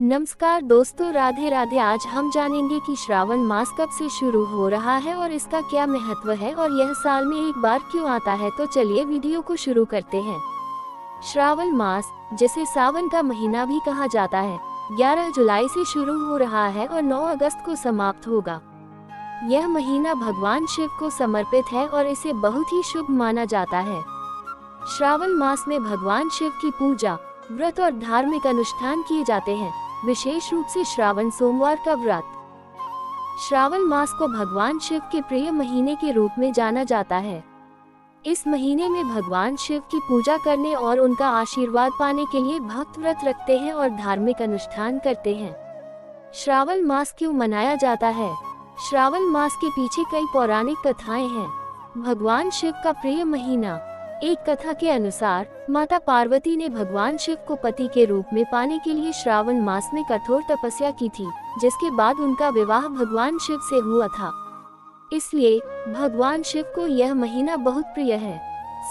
नमस्कार दोस्तों, राधे राधे। आज हम जानेंगे कि श्रावण मास कब से शुरू हो रहा है और इसका क्या महत्व है और यह साल में एक बार क्यों आता है। तो चलिए वीडियो को शुरू करते हैं। श्रावण मास, जिसे सावन का महीना भी कहा जाता है, 11 जुलाई से शुरू हो रहा है और 9 अगस्त को समाप्त होगा। यह महीना भगवान शिव को समर्पित है और इसे बहुत ही शुभ माना जाता है। श्रावण मास में भगवान शिव की पूजा, व्रत और धार्मिक अनुष्ठान किए जाते हैं, विशेष रूप से श्रावण सोमवार का व्रत। श्रावण मास को भगवान शिव के प्रिय महीने के रूप में जाना जाता है। इस महीने में भगवान शिव की पूजा करने और उनका आशीर्वाद पाने के लिए भक्त व्रत रखते हैं और धार्मिक अनुष्ठान करते हैं। श्रावण मास क्यों मनाया जाता है? श्रावण मास के पीछे कई पौराणिक कथाएं हैं। भगवान शिव का प्रिय महीना। एक कथा के अनुसार माता पार्वती ने भगवान शिव को पति के रूप में पाने के लिए श्रावण मास में कठोर तपस्या की थी, जिसके बाद उनका विवाह भगवान शिव से हुआ था। इसलिए भगवान शिव को यह महीना बहुत प्रिय है।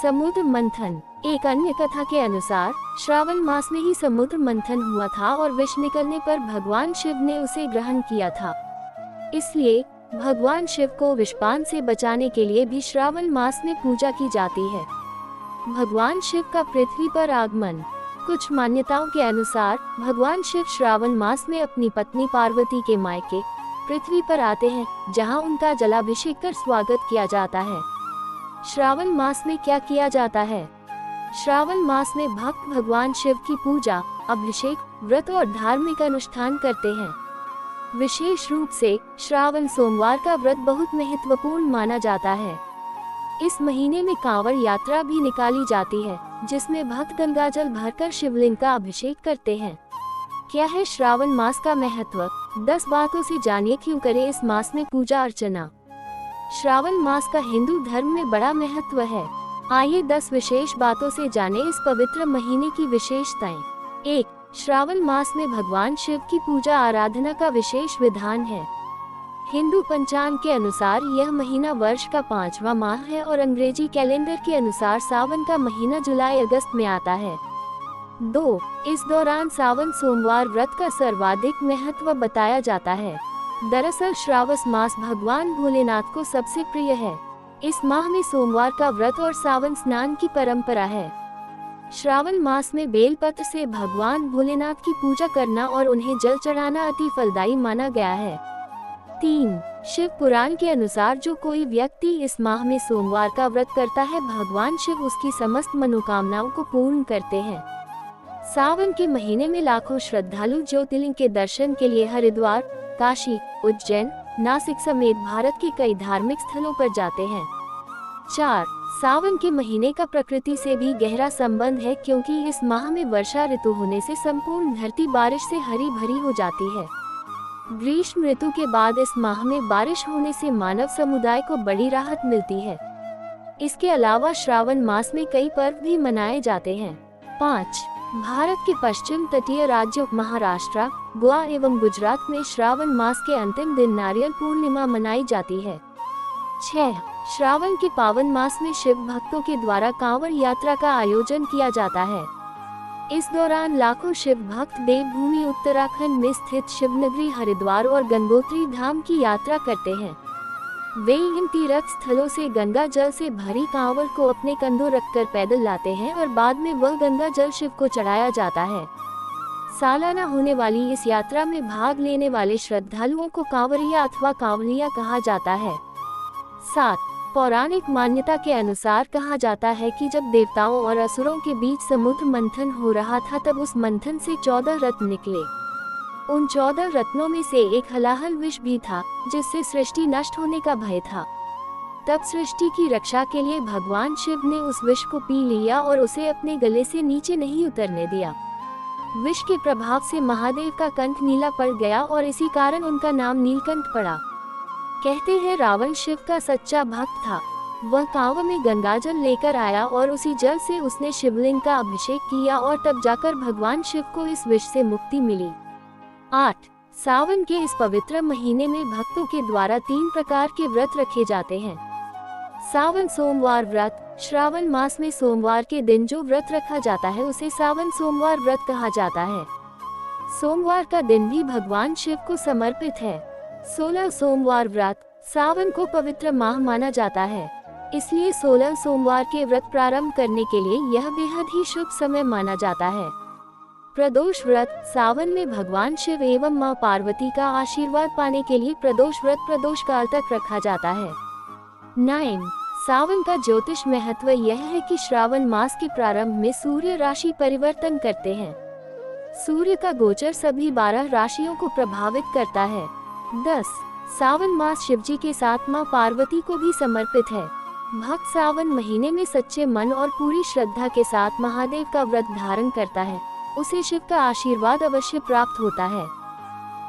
समुद्र मंथन। एक अन्य कथा के अनुसार श्रावण मास में ही समुद्र मंथन हुआ था और विष निकलने पर भगवान शिव ने उसे ग्रहण किया था। इसलिए भगवान शिव को विषपान से बचाने के लिए भी श्रावण मास में पूजा की जाती है। भगवान शिव का पृथ्वी पर आगमन। कुछ मान्यताओं के अनुसार भगवान शिव श्रावण मास में अपनी पत्नी पार्वती के मायके पृथ्वी पर आते हैं, जहां उनका जलाभिषेक कर स्वागत किया जाता है। श्रावण मास में क्या किया जाता है? श्रावण मास में भक्त भगवान शिव की पूजा, अभिषेक, व्रत और धार्मिक अनुष्ठान करते हैं। विशेष रूप से श्रावण सोमवार का व्रत बहुत महत्वपूर्ण माना जाता है। इस महीने में कांवड़ यात्रा भी निकाली जाती है, जिसमें भक्त गंगाजल भरकर शिवलिंग का अभिषेक करते हैं। क्या है श्रावण मास का महत्व? 10 बातों से जानिए क्यों करें इस मास में पूजा अर्चना। श्रावण मास का हिंदू धर्म में बड़ा महत्व है। आइए 10 विशेष बातों से जानें इस पवित्र महीने की विशेषताएं। 1. श्रावण मास में भगवान शिव की पूजा आराधना का विशेष विधान है। हिंदू पंचांग के अनुसार यह महीना वर्ष का 5वां माह है और अंग्रेजी कैलेंडर के अनुसार सावन का महीना जुलाई अगस्त में आता है। 2. इस दौरान सावन सोमवार व्रत का सर्वाधिक महत्व बताया जाता है। दरअसल श्रावण मास भगवान भोलेनाथ को सबसे प्रिय है। इस माह में सोमवार का व्रत और सावन स्नान की परंपरा है। श्रावण मास में बेलपत्र से भगवान भोलेनाथ की पूजा करना और उन्हें जल चढ़ाना अति फलदायी माना गया है। 3. शिव पुराण के अनुसार जो कोई व्यक्ति इस माह में सोमवार का व्रत करता है, भगवान शिव उसकी समस्त मनोकामनाओं को पूर्ण करते हैं। सावन के महीने में लाखों श्रद्धालु ज्योतिर्लिंग के दर्शन के लिए हरिद्वार, काशी, उज्जैन, नासिक समेत भारत के कई धार्मिक स्थलों पर जाते हैं। 4. सावन के महीने का प्रकृति से भी गहरा संबंध है, क्योंकि इस माह में वर्षा ऋतु होने से संपूर्ण धरती बारिश से हरी भरी हो जाती है। ग्रीष्म ऋतु के बाद इस माह में बारिश होने से मानव समुदाय को बड़ी राहत मिलती है। इसके अलावा श्रावण मास में कई पर्व भी मनाए जाते हैं। 5. भारत के पश्चिम तटीय राज्यों महाराष्ट्र, गोवा एवं गुजरात में श्रावण मास के अंतिम दिन नारियल पूर्णिमा मनाई जाती है। 6. श्रावण के पावन मास में शिव भक्तों के द्वारा कांवड़ यात्रा का आयोजन किया जाता है। इस दौरान लाखों शिव भक्त देवभूमि उत्तराखंड में स्थित शिवनगरी हरिद्वार और गंगोत्री धाम की यात्रा करते हैं। वे इन तीर्थ स्थलों से गंगा जल से भरी कांवड़ को अपने कंधों रखकर पैदल लाते हैं और बाद में वह गंगा जल शिव को चढ़ाया जाता है। सालाना होने वाली इस यात्रा में भाग लेने वाले श्रद्धालुओं को कांवरिया अथवा कांवड़िया कहा जाता है। 7. पौराणिक मान्यता के अनुसार कहा जाता है कि जब देवताओं और असुरों के बीच समुद्र मंथन हो रहा था, तब उस मंथन से 14 रत्न निकले। उन 14 रत्नों में से एक हलाहल विष भी था, जिससे सृष्टि नष्ट होने का भय था। तब सृष्टि की रक्षा के लिए भगवान शिव ने उस विष को पी लिया और उसे अपने गले से नीचे नहीं उतरने दिया। विष के प्रभाव से महादेव का कंठ नीला पड़ गया और इसी कारण उनका नाम नीलकंठ पड़ा। कहते हैं रावण शिव का सच्चा भक्त था। वह कांवड़ में गंगाजल लेकर आया और उसी जल से उसने शिवलिंग का अभिषेक किया और तब जाकर भगवान शिव को इस विष से मुक्ति मिली। 8. सावन के इस पवित्र महीने में भक्तों के द्वारा 3 प्रकार के व्रत रखे जाते हैं। सावन सोमवार व्रत। श्रावण मास में सोमवार के दिन जो व्रत रखा जाता है उसे सावन सोमवार व्रत कहा जाता है। सोमवार का दिन भी भगवान शिव को समर्पित है। 16 सोमवार व्रत सावन को पवित्र माह माना जाता है, इसलिए 16 सोमवार के व्रत प्रारंभ करने के लिए यह बेहद ही शुभ समय माना जाता है। प्रदोष व्रत सावन में भगवान शिव एवं मां पार्वती का आशीर्वाद पाने के लिए प्रदोष व्रत प्रदोष काल तक रखा जाता है। 9 सावन का ज्योतिष महत्व यह है कि श्रावण मास के प्रारंभ में सूर्य राशि परिवर्तन करते हैं। सूर्य का गोचर सभी 12 राशियों को प्रभावित करता है। 10 सावन मास शिवजी के साथ मां पार्वती को भी समर्पित है। भक्त सावन महीने में सच्चे मन और पूरी श्रद्धा के साथ महादेव का व्रत धारण करता है, उसे शिव का आशीर्वाद अवश्य प्राप्त होता है।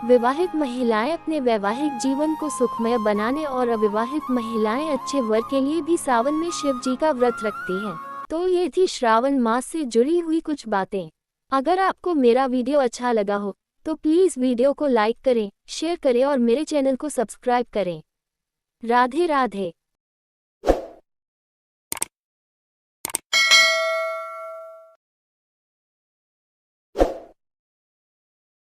विवाहित महिलाएं अपने वैवाहिक जीवन को सुखमय बनाने और अविवाहित महिलाएं अच्छे वर के लिए भी सावन में शिव जी का व्रत रखती हैं। तो ये थी श्रावण मास से जुड़ी हुई कुछ बातें। अगर आपको मेरा वीडियो अच्छा लगा हो तो प्लीज वीडियो को लाइक करें, शेयर करें और मेरे चैनल को सब्सक्राइब करें। राधे राधे।